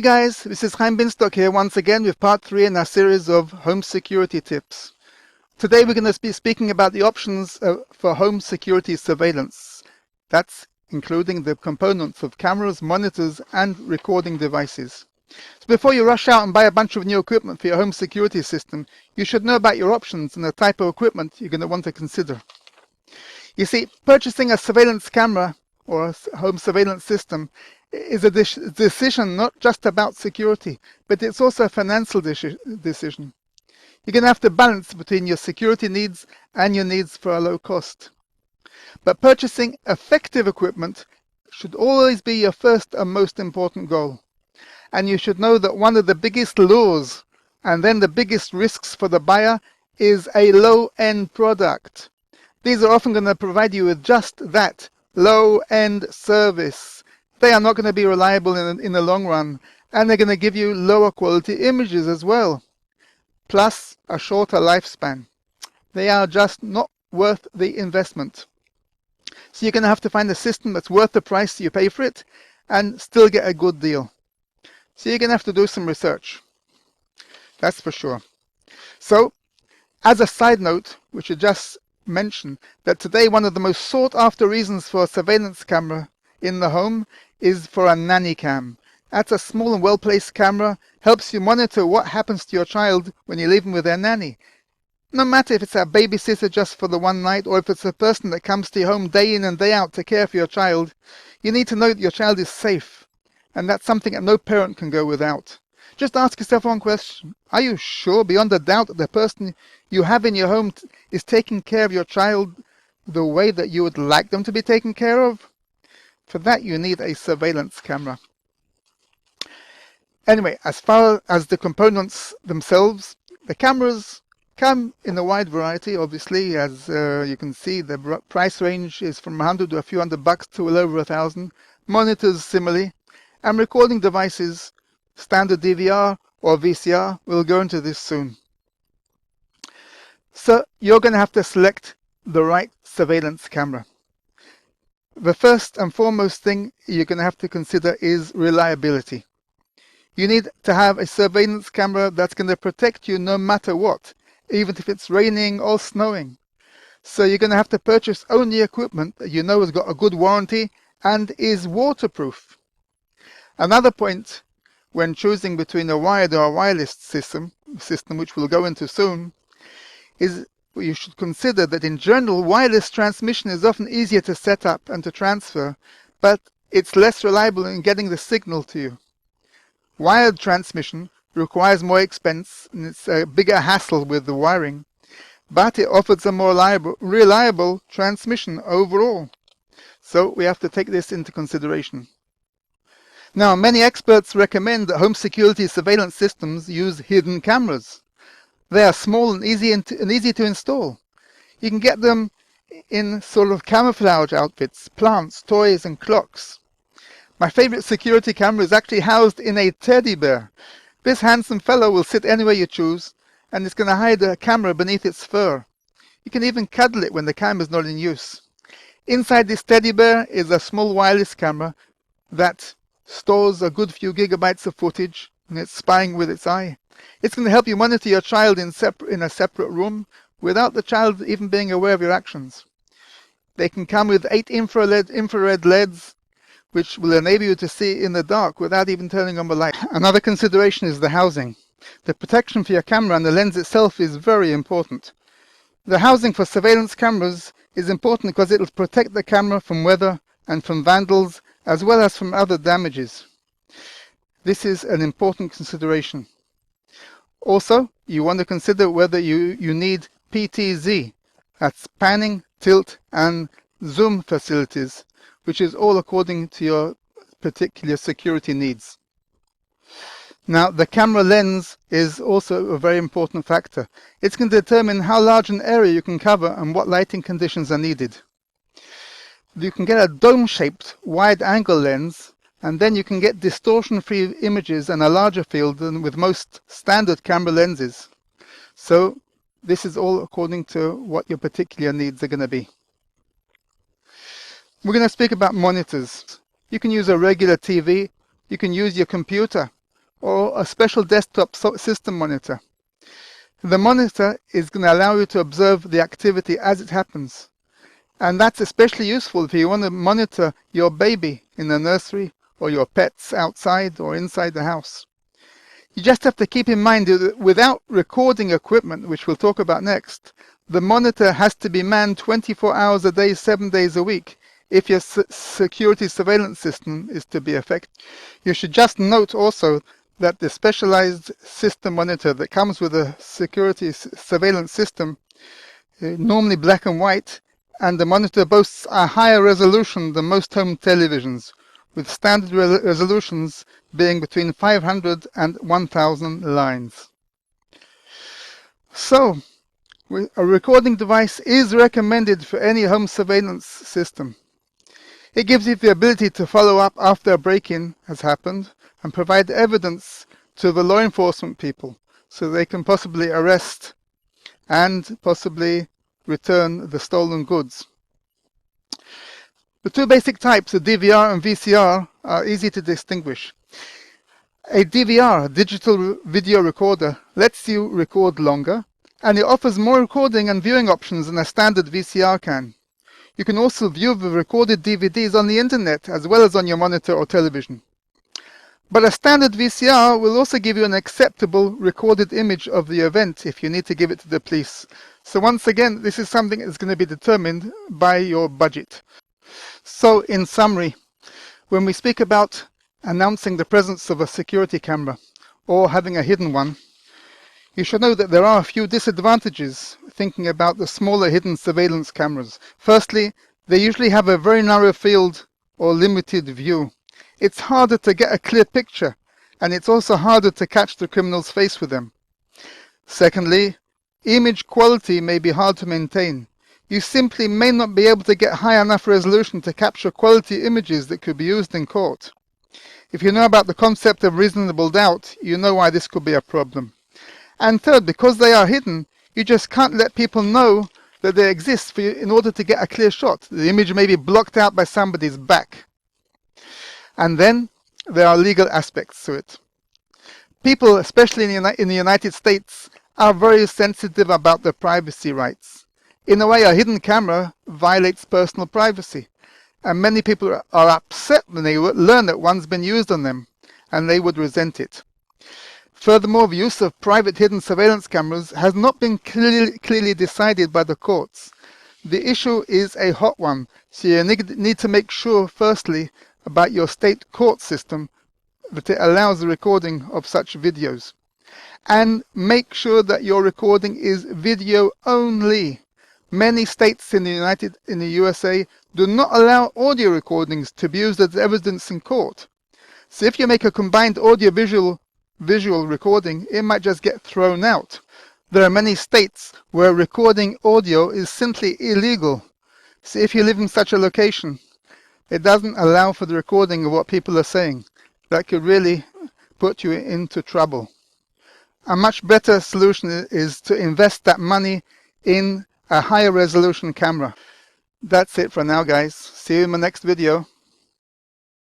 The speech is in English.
Hi guys, this is Chaim Binstock here once again with part 3 in our series of home security tips. Today we're going to be speaking about the options for home security surveillance. That's including the components of cameras, monitors and recording devices. So before you rush out and buy a bunch of new equipment for your home security system, you should know about your options and the type of equipment you're going to want to consider. You see, purchasing a surveillance camera or a home surveillance system is a decision not just about security, but it's also a financial decision. You're going to have to balance between your security needs and your needs for a low cost. But purchasing effective equipment should always be your first and most important goal. And you should know that one of the biggest lures and then the biggest risks for the buyer is a low-end product. These are often going to provide you with just that, low-end service. They are not going to be reliable in the long run, and they're going to give you lower quality images as well, plus a shorter lifespan. They are just not worth the investment. So you're going to have to find a system that's worth the price you pay for it and still get a good deal. So you're going to have to do some research. That's for sure. So, as a side note, we should just mention that today one of the most sought after reasons for a surveillance camera in the home is for a nanny cam. That's a small and well-placed camera, helps you monitor what happens to your child when you leave them with their nanny. No matter if it's a babysitter just for the one night or if it's a person that comes to your home day in and day out to care for your child, you need to know that your child is safe. And that's something that no parent can go without. Just ask yourself one question. Are you sure beyond a doubt that the person you have in your home is taking care of your child the way that you would like them to be taken care of? For that you need a surveillance camera. Anyway, as far as the components themselves, the cameras come in a wide variety, obviously. As you can see, the price range is from 100 to a few $100 to well over 1,000. Monitors similarly, and recording devices, standard DVR or VCR. We'll go into this soon. So you're going to have to select the right surveillance camera. The first and foremost thing you're going to have to consider is reliability. You need to have a surveillance camera that's going to protect you no matter what, even if it's raining or snowing. So you're going to have to purchase only equipment that you know has got a good warranty and is waterproof. Another point when choosing between a wired or a wireless system, which we'll go into soon, is you should consider that in general wireless transmission is often easier to set up and to transfer, but it's less reliable in getting the signal to you. Wired transmission requires more expense and it's a bigger hassle with the wiring, but it offers a more reliable transmission overall. So we have to take this into consideration. Now, many experts recommend that home security surveillance systems use hidden cameras. They are small and easy to install. You can get them in sort of camouflage outfits, plants, toys and clocks. My favorite security camera is actually housed in a teddy bear. This handsome fellow will sit anywhere you choose, and it's going to hide a camera beneath its fur. You can even cuddle it when the camera is not in use. Inside this teddy bear is a small wireless camera that stores a good few gigabytes of footage, and it's spying with its eye. It's going to help you monitor your child in a separate room without the child even being aware of your actions. They can come with 8 infrared LEDs, which will enable you to see in the dark without even turning on the light. Another consideration is the housing. The protection for your camera and the lens itself is very important. The housing for surveillance cameras is important because it will protect the camera from weather and from vandals, as well as from other damages. This is an important consideration. Also, you want to consider whether you need PTZ, that's panning, tilt and zoom facilities, which is all according to your particular security needs. Now, the camera lens is also a very important factor. It's going to determine how large an area you can cover and what lighting conditions are needed. You can get a dome-shaped wide-angle lens, and then you can get distortion-free images and a larger field than with most standard camera lenses. So this is all according to what your particular needs are going to be. We're going to speak about monitors. You can use a regular TV, you can use your computer, or a special desktop system monitor. The monitor is going to allow you to observe the activity as it happens. And that's especially useful if you want to monitor your baby in the nursery or your pets outside or inside the house. You just have to keep in mind that without recording equipment, which we'll talk about next, the monitor has to be manned 24 hours a day, 7 days a week, if your security surveillance system is to be effective. You should just note also that the specialized system monitor that comes with a security surveillance system, normally black and white, and the monitor boasts a higher resolution than most home televisions, with standard resolutions being between 500 and 1000 lines. So, a recording device is recommended for any home surveillance system. It gives you the ability to follow up after a break-in has happened and provide evidence to the law enforcement people so they can possibly arrest and possibly return the stolen goods. The two basic types of DVR and VCR are easy to distinguish. A DVR, digital video recorder, lets you record longer, and it offers more recording and viewing options than a standard VCR can. You can also view the recorded DVDs on the internet as well as on your monitor or television. But a standard VCR will also give you an acceptable recorded image of the event if you need to give it to the police. So once again, this is something that's going to be determined by your budget. So in summary, when we speak about announcing the presence of a security camera or having a hidden one, you should know that there are a few disadvantages thinking about the smaller hidden surveillance cameras. Firstly, they usually have a very narrow field or limited view. It's harder to get a clear picture, and it's also harder to catch the criminal's face with them. Secondly, image quality may be hard to maintain. You simply may not be able to get high enough resolution to capture quality images that could be used in court. If you know about the concept of reasonable doubt, you know why this could be a problem. And third, because they are hidden, you just can't let people know that they exist for you in order to get a clear shot. The image may be blocked out by somebody's back. And then there are legal aspects to it. People, especially in the United States, are very sensitive about their privacy rights. In a way, a hidden camera violates personal privacy, and many people are upset when they learn that one's been used on them, and they would resent it. Furthermore, the use of private hidden surveillance cameras has not been clearly decided by the courts. The issue is a hot one, so you need to make sure, firstly, about your state court system that it allows the recording of such videos. And make sure that your recording is video only. Many states in the USA do not allow audio recordings to be used as evidence in court. So if you make a combined audio-visual recording, it might just get thrown out. There are many states where recording audio is simply illegal. So if you live in such a location, it doesn't allow for the recording of what people are saying. That could really put you into trouble. A much better solution is to invest that money in a higher resolution camera. That's it for now, guys. See you in my next video.